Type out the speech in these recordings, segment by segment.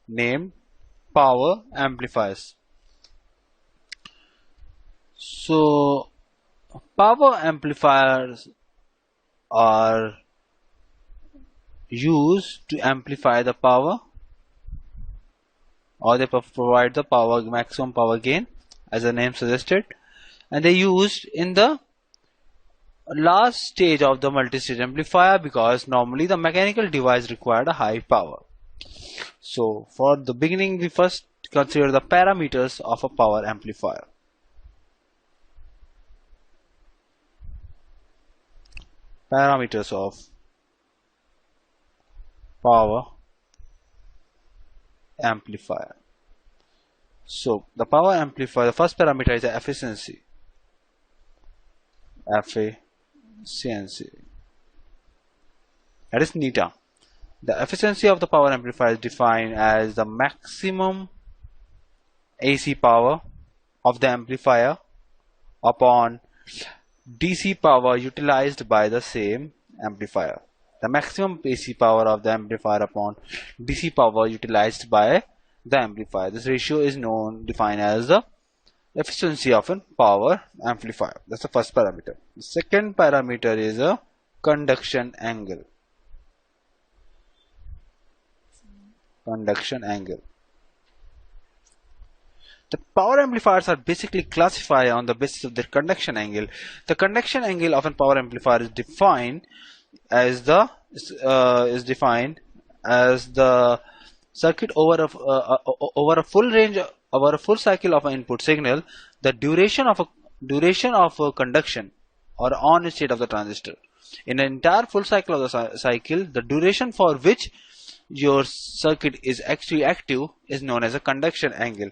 named power amplifiers. So power amplifiers are used to amplify the power, or they provide the power, maximum power gain, as the name suggested, and they used in the last stage of the multi-stage amplifier because normally the mechanical device required a high power. So for the beginning, we first consider the parameters of a power amplifier. Parameters of power amplifier. So the power amplifier, the first parameter is the efficiency. Efficiency. That is neta. The efficiency of the power amplifier is defined as the maximum AC power of the amplifier upon DC power utilized by the same amplifier. The maximum AC power of the amplifier upon DC power utilized by the amplifier. This ratio is defined as the efficiency of a power amplifier. That's the first parameter. The second parameter is a conduction angle. Conduction angle. The power amplifiers are basically classified on the basis of their conduction angle. The conduction angle of a power amplifier is defined as the circuit over a full cycle of an input signal, the duration of a conduction or on state of the transistor. In an entire full cycle of the cycle, the duration for which your circuit is actually active is known as a conduction angle.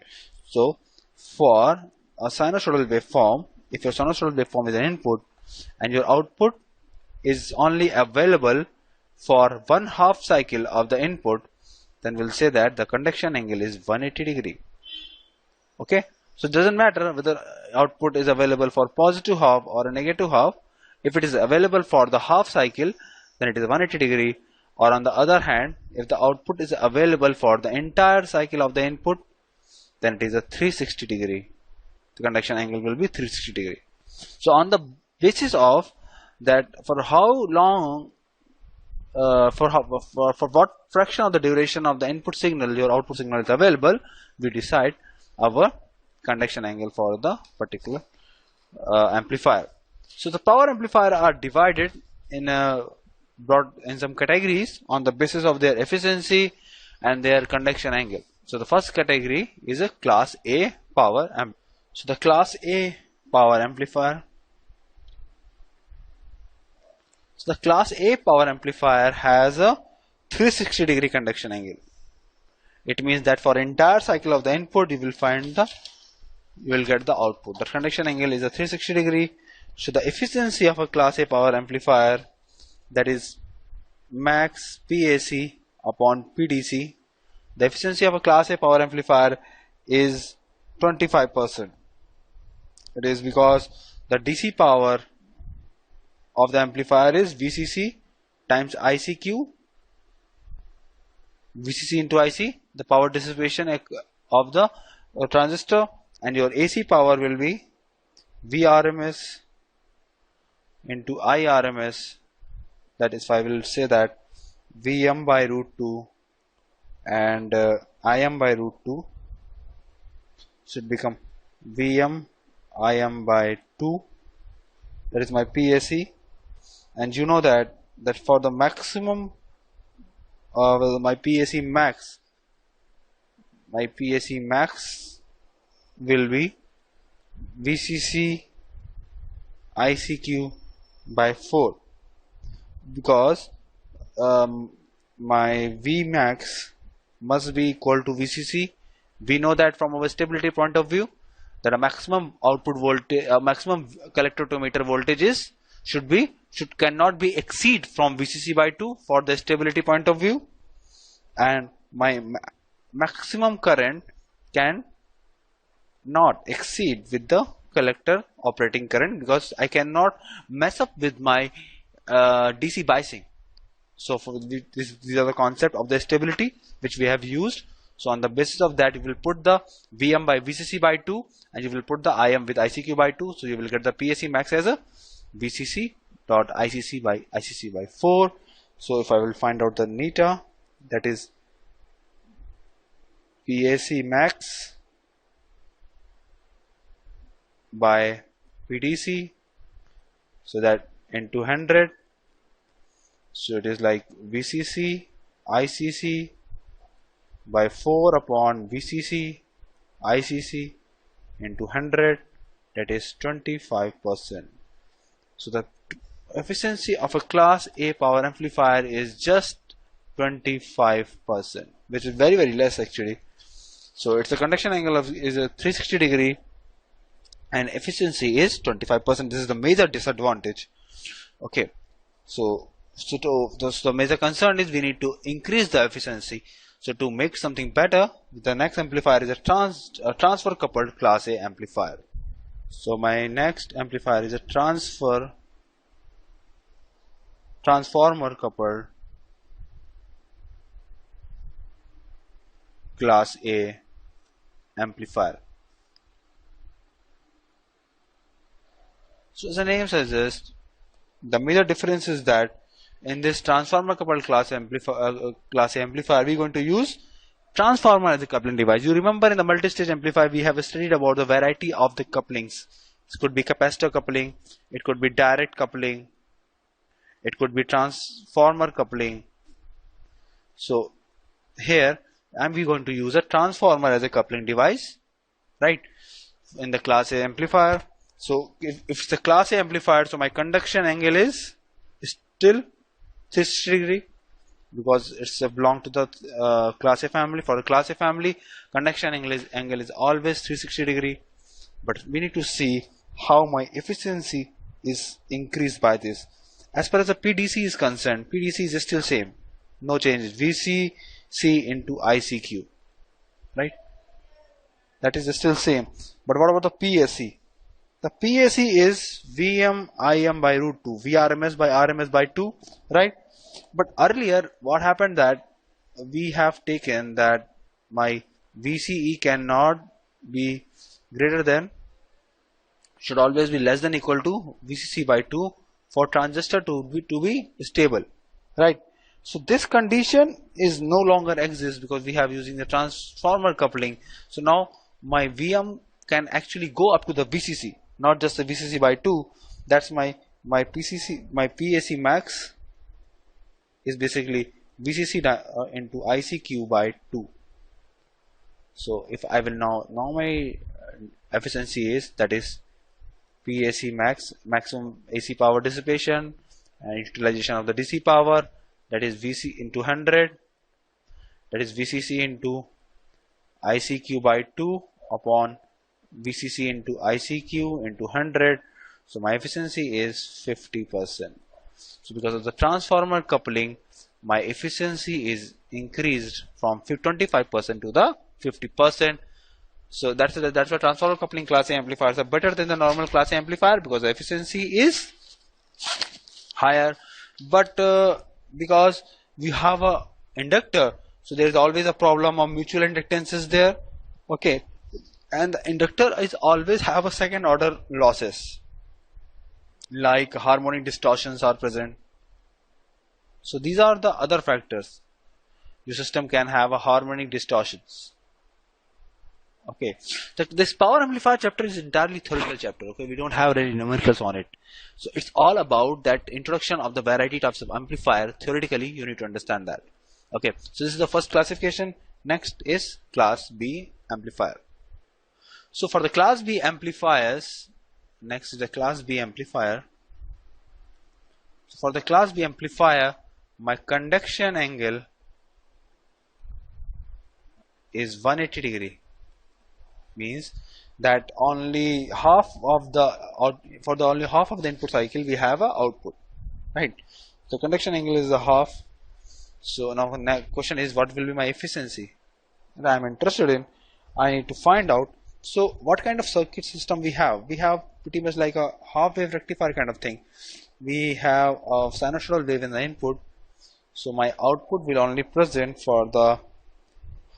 So for a sinusoidal waveform, if your sinusoidal waveform is an input and your output is only available for 1/2 cycle of the input, then we'll say that the conduction angle is 180 degree. Okay, so it doesn't matter whether output is available for positive half or a negative half. If it is available for the half cycle, then it is 180 degree, or on the other hand, if the output is available for the entire cycle of the input, then it is a 360 degree. The conduction angle will be 360 degree. So on the basis of that, for how long, for what fraction of the duration of the input signal your output signal is available, we decide our conduction angle for the particular amplifier. So the power amplifier are divided in some categories on the basis of their efficiency and their conduction angle. So the first category is a class A power amp. So the class A power amplifier. So the class A power amplifier has a 360 degree conduction angle. It means that for entire cycle of the input, you will get the output. The conduction angle is a 360 degree. So the efficiency of a class A power amplifier, that is max PAC upon PDC. The efficiency of a class A power amplifier is 25%. It is because the DC power of the amplifier is VCC times ICQ. VCC into IC, the power dissipation of the transistor, and your AC power will be VRMS into IRMS. That is, I will say that VM by root 2 and IM by root 2 should become VM IM by 2. That is my PAC, and you know that for the maximum my PAC max will be VCC ICQ by 4, because my Vmax must be equal to VCC. We know that from our stability point of view, that a maximum output voltage, maximum collector to emitter voltages cannot be exceed from VCC by 2 for the stability point of view, and my maximum current can not exceed with the collector operating current, because I cannot mess up with my DC biasing. So for these are the concept of the stability which we have used. So on the basis of that, you will put the VM by VCC by 2 and you will put the IM with ICQ by 2. So you will get the PAC max as a VCC dot ICC by 4. So if I will find out the neta, that is PAC max by PDC, so that into 100, so it is like VCC ICC by 4 upon VCC ICC into 100, that is 25%. So the efficiency of a class A power amplifier is just 25%, which is very less actually. So its a conduction angle is a 360 degree and efficiency is 25%. This is the major disadvantage. Okay, so the major concern is we need to increase the efficiency. So to make something better, the next amplifier is a transfer coupled class A amplifier. So my next amplifier is a transformer coupled class A amplifier. So as the name suggests, the major difference is that in this transformer coupled class A amplifier, we are going to use transformer as a coupling device. You remember in the multi-stage amplifier we have studied about the variety of the couplings. It could be capacitor coupling, it could be direct coupling, it could be transformer coupling. So here we going to use a transformer as a coupling device, right, in the class A amplifier. So if it's a class A amplifier, so my conduction angle is still 360 degree because it's belong to the class A family. For the class A family, conduction angle is always 360 degree. But we need to see how my efficiency is increased by this. As far as the PDC is concerned, PDC is still same, no changes. VCC into ICQ, right? That is still same. But what about the PAC? The PAC is VM IM by root 2, VRMS by RMS by 2, right? But earlier what happened that we have taken that my VCE cannot be greater than, should always be less than equal to VCC by 2 for transistor to be stable, right? So this condition is no longer exists because we have using the transformer coupling. So now my VM can actually go up to the VCC, not just the VCC by 2. That's my PAC max is basically VCC into ICQ by 2. So if I will now my efficiency is, that is PAC max, maximum AC power dissipation and utilization of the DC power, that is VC into 100, that is VCC into ICQ by 2 upon VCC into ICQ into 100. So my efficiency is 50%. So because of the transformer coupling, my efficiency is increased from 25% to the 50%. So that's why transformer coupling class A amplifiers are better than the normal class A amplifier, because the efficiency is higher. But because we have a inductor, so there is always a problem of mutual inductances there. Okay, and the inductor is always have a second order losses, like harmonic distortions are present. So these are the other factors. Your system can have a harmonic distortions. Okay, this power amplifier chapter is entirely theoretical chapter. Okay, we don't have any numericals on it. So it's all about that introduction of the variety types of amplifier. Theoretically, you need to understand that. Okay, so this is the first classification. Next is class B amplifier. So for the class B amplifiers, next is the class B amplifier. So for the class B amplifier, my conduction angle is 180 degree. Means that only half of the only half of the input cycle we have a output, right? So conduction angle is a half. So now the question is, what will be my efficiency that I am interested in? I need to find out. So what kind of circuit system we have? We have pretty much like a half wave rectifier kind of thing. We have a sinusoidal wave in the input, so my output will only present for the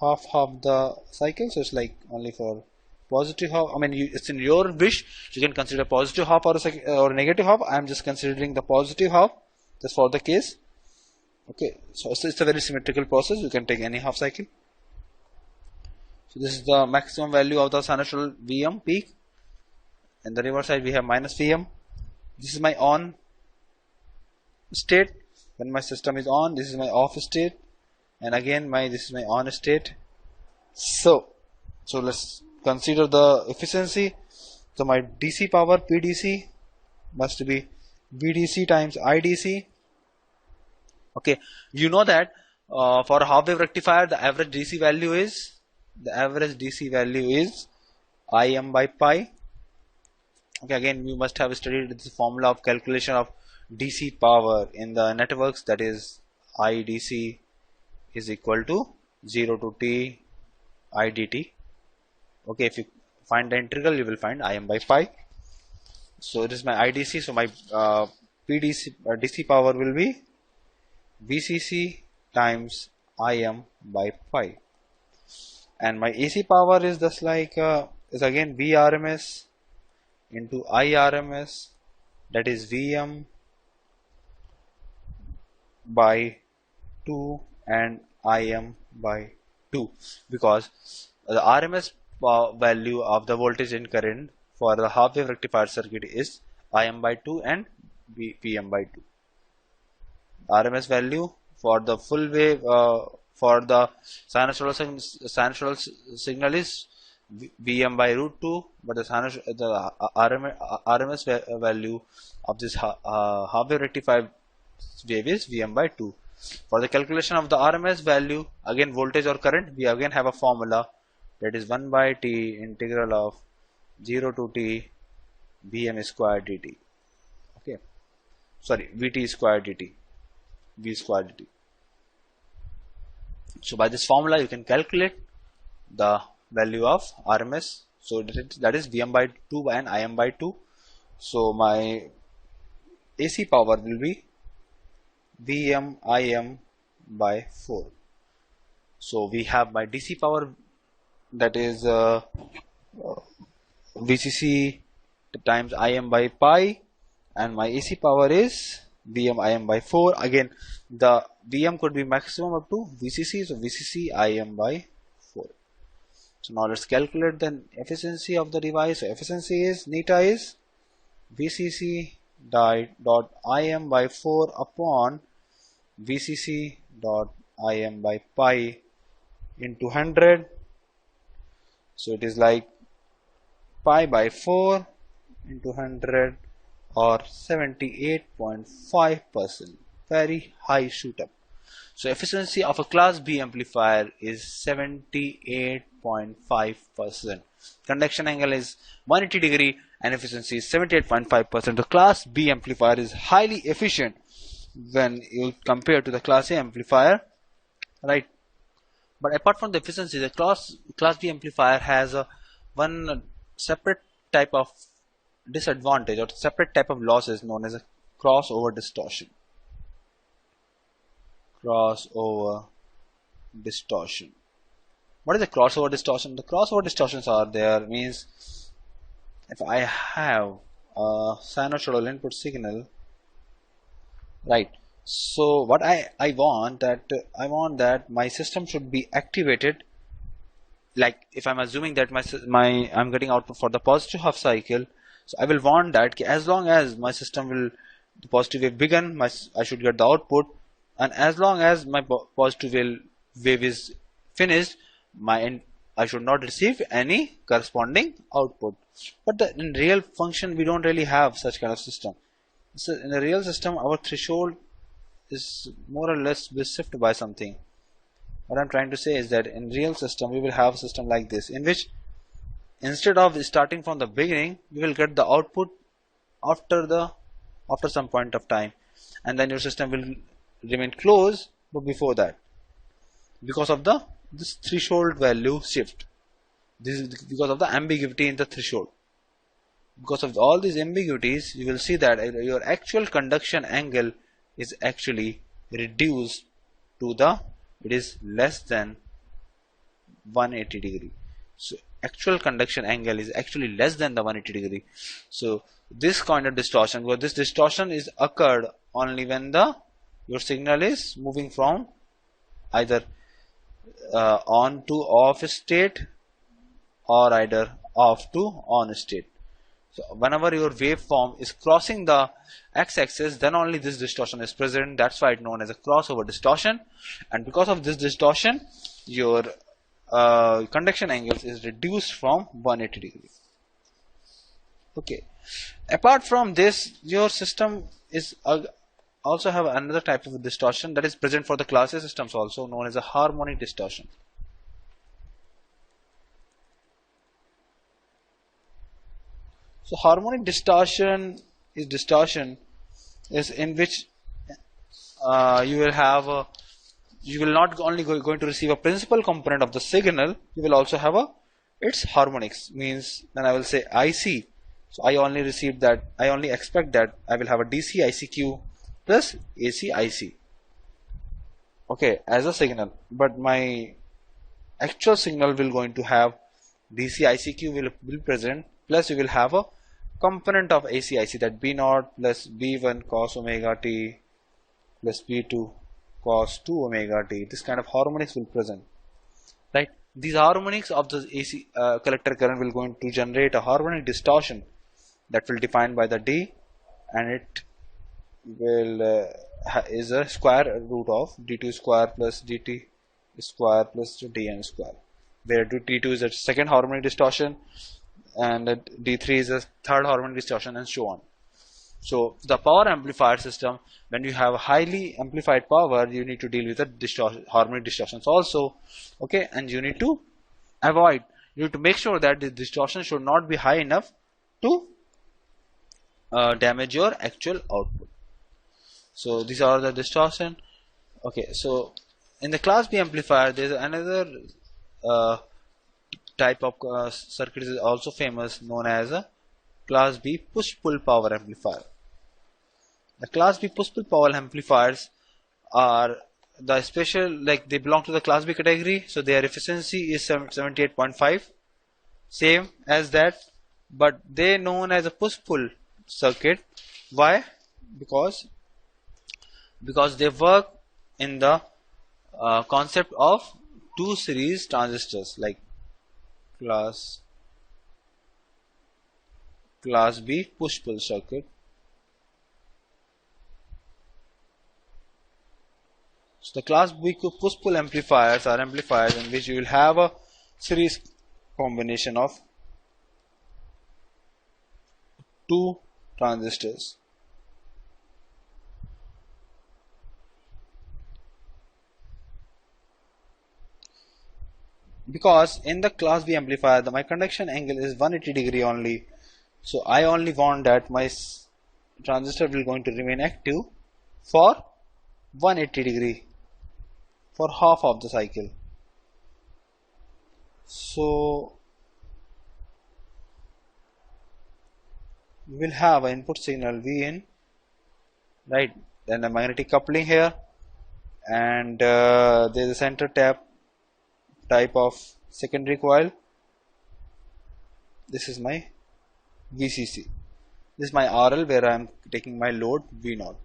half the cycle, so it's like only for positive half. I mean, it's in your wish, you can consider positive half or negative half. I am just considering the positive half just for the case. Okay, so it's a very symmetrical process. You can take any half cycle. So this is the maximum value of the sinusoidal Vm peak. In the reverse side we have minus Vm. This is my on state. When my system is on, this is my off state, and again this is my on state. So let's consider the efficiency. So my DC power PDC must be VDC times IDC. Okay, you know that for a half wave rectifier the average DC value is Im by pi. Okay, again you must have studied this formula of calculation of DC power in the networks, that is IDC is equal to 0 to T IDT. Okay, if you find the integral you will find Im by pi. So it is my IDC, so my PDC DC power will be VCC times Im by pi, and my AC power is just like is again Vrms into IRMS, that is Vm by 2 and Im by 2, because the RMS value of the voltage and current for the half wave rectifier circuit is Im by 2 and Vm by 2. RMS value for the full wave for the sinusoidal signal is Vm by root 2, but the RMS value of this half wave rectifier wave is Vm by 2. For the calculation of the RMS value, again voltage or current, we again have a formula, that is 1 by T integral of 0 to T Vm square dt. Okay, sorry, Vt square dt, V square dt. So by this formula you can calculate the value of RMS. So that is Vm by 2 and Im by 2. So my AC power will be Vm Im by 4. So we have my DC power, that is VCC times Im by pi, and my AC power is Vm Im by 4. Again the Vm could be maximum up to VCC, so VCC Im by 4. So now let's calculate the efficiency of the device. So efficiency is neta is VCC dot Im by 4 upon VCC dot Im by pi into 100. So it is like pi by 4 into 100, or 78.5%. Very high shoot up. So efficiency of a class B amplifier is 78.5%. Conduction angle is 180 degree and efficiency is 78.5%. The class B amplifier is highly efficient when you compare to the class A amplifier, right? But apart from the efficiency, the class B amplifier has one separate type of disadvantage or separate type of losses known as a crossover distortion. Crossover distortion. What is the crossover distortion? The crossover distortions are there means if I have a sinusoidal input signal, right? So what I want that my system should be activated. Like if I'm assuming that I'm getting output for the positive half cycle, so I will want that as long as my system will the positive wave begin, I should get the output, and as long as my positive wave is finished, I should not receive any corresponding output. But in real function we don't really have such kind of system. So in the real system our threshold is more or less shifted by something. What I'm trying to say is that in real system we will have a system like this, in which instead of starting from the beginning, you will get the output after some point of time, and then your system will remain closed but before that, because of this threshold value shift. This is because of the ambiguity in the threshold. Because of all these ambiguities, you will see that your actual conduction angle is actually reduced to it is less than 180 degree. So actual conduction angle is actually less than the 180 degree. So this kind of distortion, because this distortion is occurred only when your signal is moving from either on to off state or either off to on state. So whenever your waveform is crossing the x-axis, then only this distortion is present. That's why it's known as a crossover distortion. And because of this distortion, your conduction angles is reduced from 180 degrees. Okay. Apart from this, your system is also have another type of distortion that is present for the class A systems, also known as a harmonic distortion. So harmonic distortion is in which you will not only going to receive a principal component of the signal, you will also have its harmonics. Means when I will say IC, so I only expect that I will have a DC ICQ plus AC IC, okay, as a signal, but my actual signal will going to have DC ICQ will present, plus you will have a component of AC IC, that B0 plus B1 cos omega t plus B2 cos 2 omega t. This kind of harmonics will present, right? These harmonics of the AC collector current will going to generate a harmonic distortion that will define by the D, and it will is a square root of d2 square plus dt square plus dn square, where d2 is a second harmonic distortion and d3 is a third harmonic distortion, and so on. So the power amplifier system, when you have highly amplified power, you need to deal with the harmonic distortions also, okay, and you need to make sure that the distortion should not be high enough to damage your actual output. So these are the distortion. Okay, so in the class B amplifier, there is another type of circuit is also famous, known as a class B push-pull power amplifier. The class B push-pull power amplifiers are the special, like they belong to the class B category, so their efficiency is 78.5, same as that, but they known as a push-pull circuit. Why? Because they work in the concept of two series transistors, like class B push-pull circuit. So the class B push-pull amplifiers are amplifiers in which you will have a series combination of two transistors. Because in the class B amplifier, my conduction angle is 180 degree only, so I only want that my transistor will going to remain active for 180 degree for half of the cycle. So we will have an input signal V in, right, then the magnetic coupling here, and there is a center tap type of secondary coil. This is my VCC. This is my RL, where I am taking my load V0.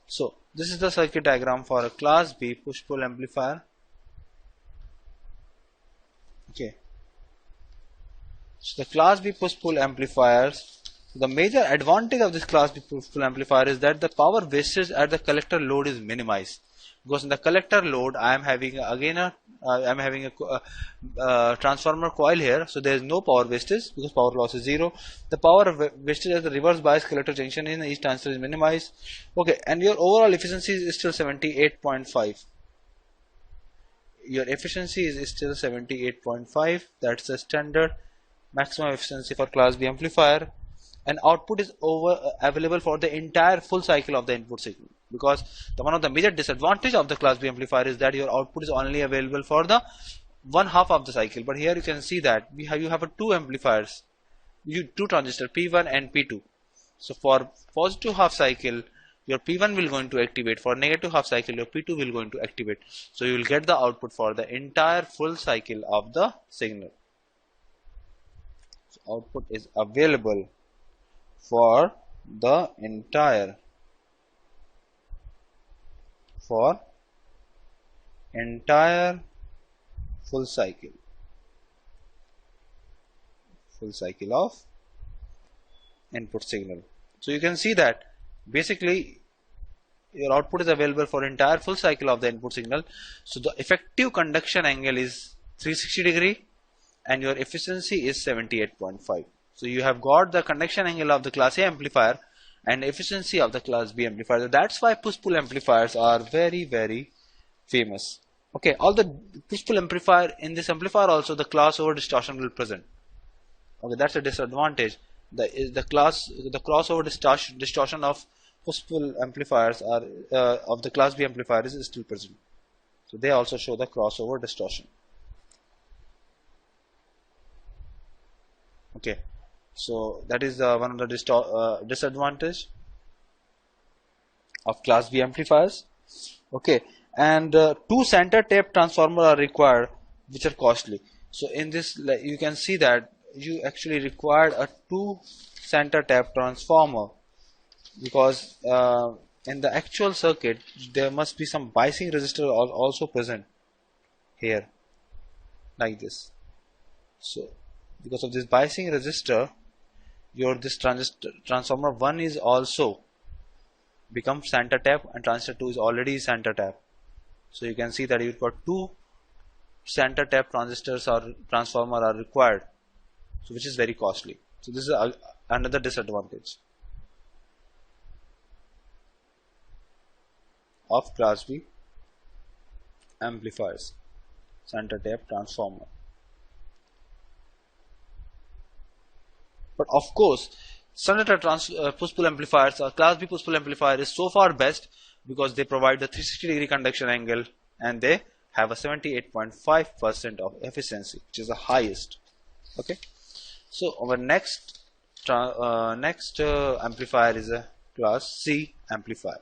So this is the circuit diagram for a class B push-pull amplifier. Okay. So the class B push-pull amplifiers, the major advantage of this class B push-pull amplifier is that the power wastage at the collector load is minimized. Because in the collector load, I am having a transformer coil here, so there is no power wastage because power loss is 0. The power wastage at the reverse bias collector junction in each transistor is minimized. Okay, and your overall efficiency is still 78.5. Your efficiency is still 78.5. That's the standard maximum efficiency for class B amplifier, and output is available for the entire full cycle of the input signal. Because one of the major disadvantage of the class B amplifier is that your output is only available for the one half of the cycle. But here you can see that you have two amplifiers, two transistors P1 and P2. So for positive half cycle, your P1 will going to activate. For negative half cycle, your P2 will going to activate. So you will get the output for the entire full cycle of the signal. So output is available for the entire full cycle of input signal. So you can see that basically your output is available for entire full cycle of the input signal. So the effective conduction angle is 360 and your efficiency is 78.5. So you have got the conduction angle of the class A amplifier and efficiency of the class B amplifier. So that's why push-pull amplifiers are very, very famous. Okay, all the push-pull amplifier, in this amplifier also the crossover distortion will present. Okay, that's a disadvantage. The crossover distortion of push-pull amplifiers are of the class B amplifier is still present. So they also show the crossover distortion. Okay, so that is one of the disadvantage of class B amplifiers. Okay, and two center tap transformer are required, which are costly. So in this, you can see that you actually required a two center tap transformer, because in the actual circuit there must be some biasing resistor also present here, like this. So because of this biasing resistor, this transformer 1 is also become center tap and transistor 2 is already center tap. So you can see that you've got two center tap transistors or transformer are required, so which is very costly. So this is another disadvantage of class B amplifiers, center tap transformer. But of course, center tap push-pull amplifiers or class B push-pull amplifier is so far best because they provide the 360 conduction angle and they have a 78.5% of efficiency, which is the highest. Okay, so our next amplifier is a class C amplifier.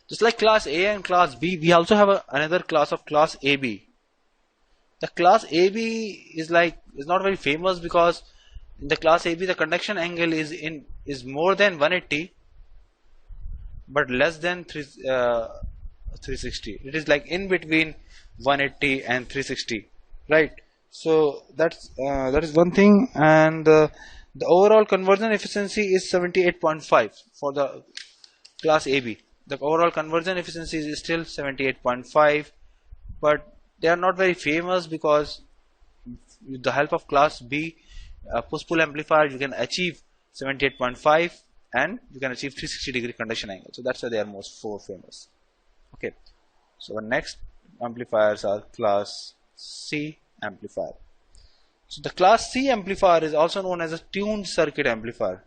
Just like class A and class B, we also have another class of class AB. The class AB is not very famous because in the class AB the conduction angle is more than 180 but less than 360. It is like in between 180 and 360, right? So that is one thing, and the overall conversion efficiency is 78.5 for the class AB. The overall conversion efficiency is still 78.5, but they are not very famous because with the help of class B push-pull amplifier you can achieve 78.5 and you can achieve 360 conduction angle. So that's why they are most famous. Okay, so our next amplifiers are class C amplifier. So the class C amplifier is also known as a tuned circuit amplifier.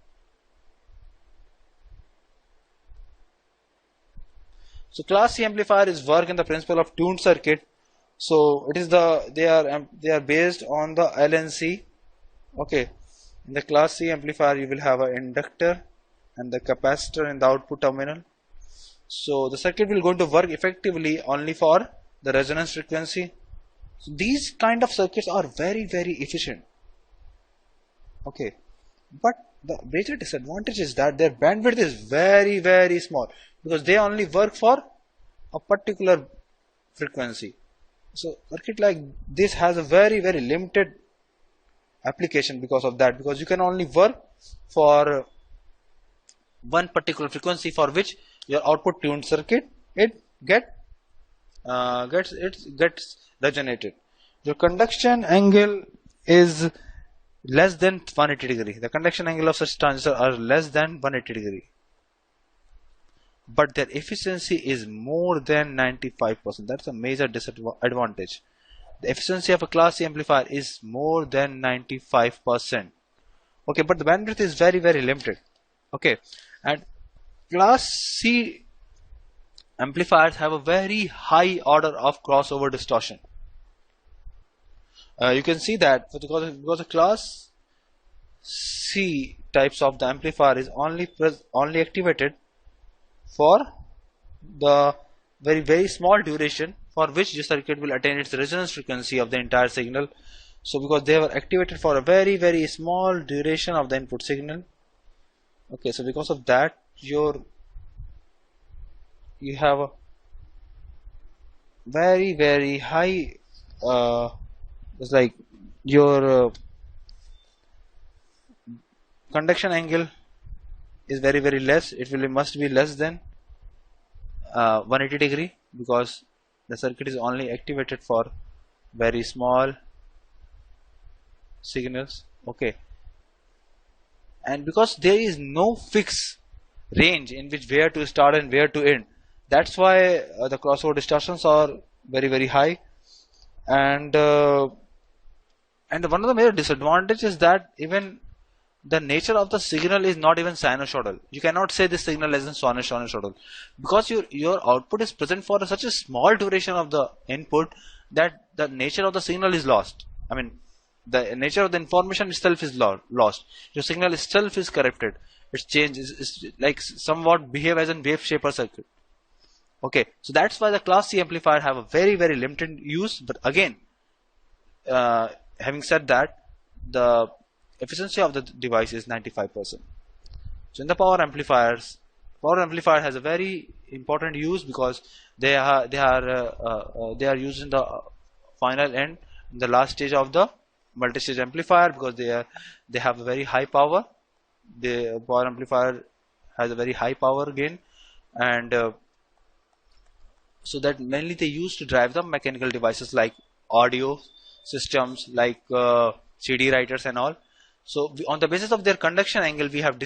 So class C amplifier is work in the principle of tuned circuit. So it is they are based on the LNC. Okay, in the class C amplifier you will have an inductor and the capacitor in the output terminal. So the circuit will going to work effectively only for the resonance frequency. So these kind of circuits are very, very efficient. Okay, but the major disadvantage is that their bandwidth is very, very small because they only work for a particular frequency. So circuit like this has a very, very limited application because of that, because you can only work for one particular frequency for which your output tuned circuit gets resonated. Your conduction angle is less than 180 degree. The conduction angle of such transistors are less than 180 degree, but their efficiency is more than 95%. That's a major disadvantage. The efficiency of a class C amplifier is more than 95%. Okay, but the bandwidth is very, very limited. Okay, and class C amplifiers have a very high order of crossover distortion. You can see that because the class C types of the amplifier is only activated for the very small duration for which the circuit will attain its resonance frequency of the entire signal. So because they were activated for a very small duration of the input signal, okay, so because of that you have a very high it's like your conduction angle is very less. It must be less than 180 degree, because the circuit is only activated for very small signals. Okay, and because there is no fixed range in which where to start and where to end, that's why the crossover distortions are very high. And one of the major disadvantages is that even the nature of the signal is not even sinusoidal. You cannot say this signal is sinusoidal because your output is present for such a small duration of the input that the nature of the signal is lost. I mean, the nature of the information itself is lost. Your signal itself is corrupted. Its change is like somewhat behave as a wave shaper circuit. Okay, so that's why the class C amplifier have a very limited use. But again, having said that, the efficiency of the device is 95%. So in the power amplifier has a very important use because they are used in the final end, in the last stage of the multi-stage amplifier, because they have a very high power. The power amplifier has a very high power gain, and so that mainly they use to drive the mechanical devices like audio systems, like CD writers and all. So on the basis of their conduction angle, we have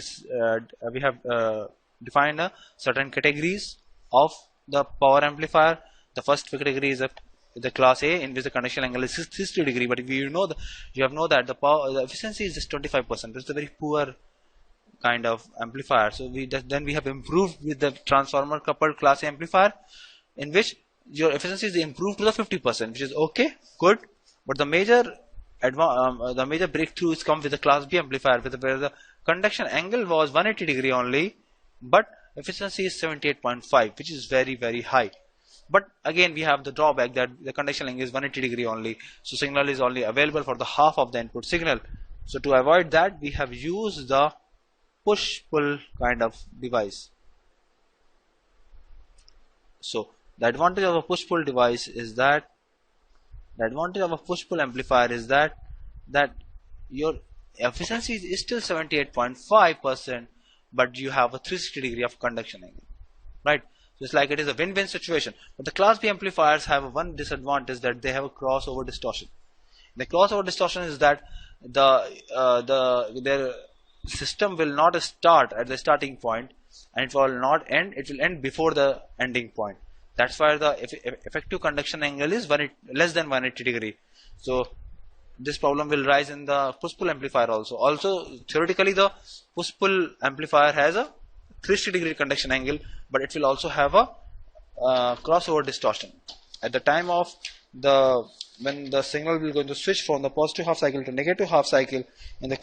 defined certain categories of the power amplifier. The first category is the class A, in which the conduction angle is 60 degree. But if you know that the efficiency is just 25%. It's a very poor kind of amplifier. So then we have improved with the transformer coupled class A amplifier, in which your efficiency is improved to the 50%, which is okay, good. But the major breakthroughs come with the class B amplifier, where the conduction angle was 180 degree only, but efficiency is 78.5, which is very high. But again, we have the drawback that the conduction angle is 180 degree only, so signal is only available for the half of the input signal. So to avoid that, we have used the push-pull kind of device. So the advantage of a push-pull device is that amplifier is that your efficiency is still 78.5%, but you have a 360 degree of conduction angle, right? Just like it is a win-win situation. But the class B amplifiers have one disadvantage, that they have a crossover distortion. The crossover distortion is that their system will not start at the starting point, and it will not end. It will end before the ending point. That's why the effective conduction angle is less than 180 degree. So this problem will rise in the push-pull amplifier also. Also, theoretically, the push-pull amplifier has a 360 degree conduction angle, but it will also have a crossover distortion. At the time of when the signal will going to switch from the positive half cycle to negative half cycle in the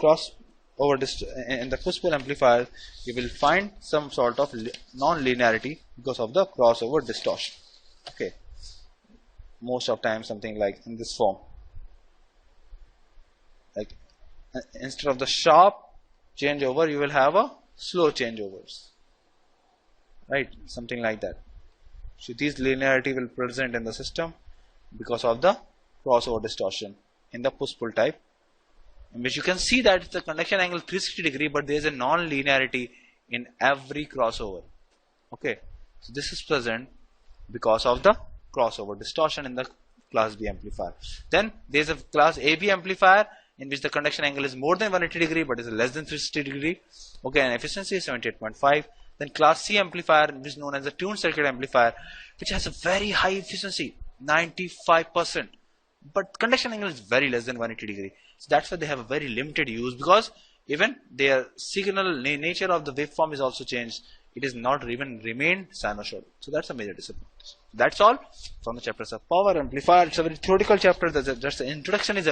in the push-pull amplifier, you will find some sort of non-linearity because of the crossover distortion. Okay, most of time something like in this form, like instead of the sharp changeover, you will have a slow changeovers, right? Something like that. So this linearity will present in the system because of the crossover distortion in the push-pull type, in which you can see that the conduction angle 360 degree, but there is a non-linearity in every crossover. Okay, so this is present because of the crossover distortion in the class B amplifier. Then there is a class AB amplifier, in which the conduction angle is more than 180 degree but is less than 360 degree. Okay, and efficiency is 78.5. Then class C amplifier, which is known as the tuned circuit amplifier, which has a very high efficiency, 95%, but conduction angle is very less than 180 degree. So that's why they have a very limited use, because even their signal nature of the waveform is also changed. It is not even remained sinusoidal. So that's a major disadvantage. That's all from the chapters of power amplifier. It's a very theoretical chapter. Just the introduction is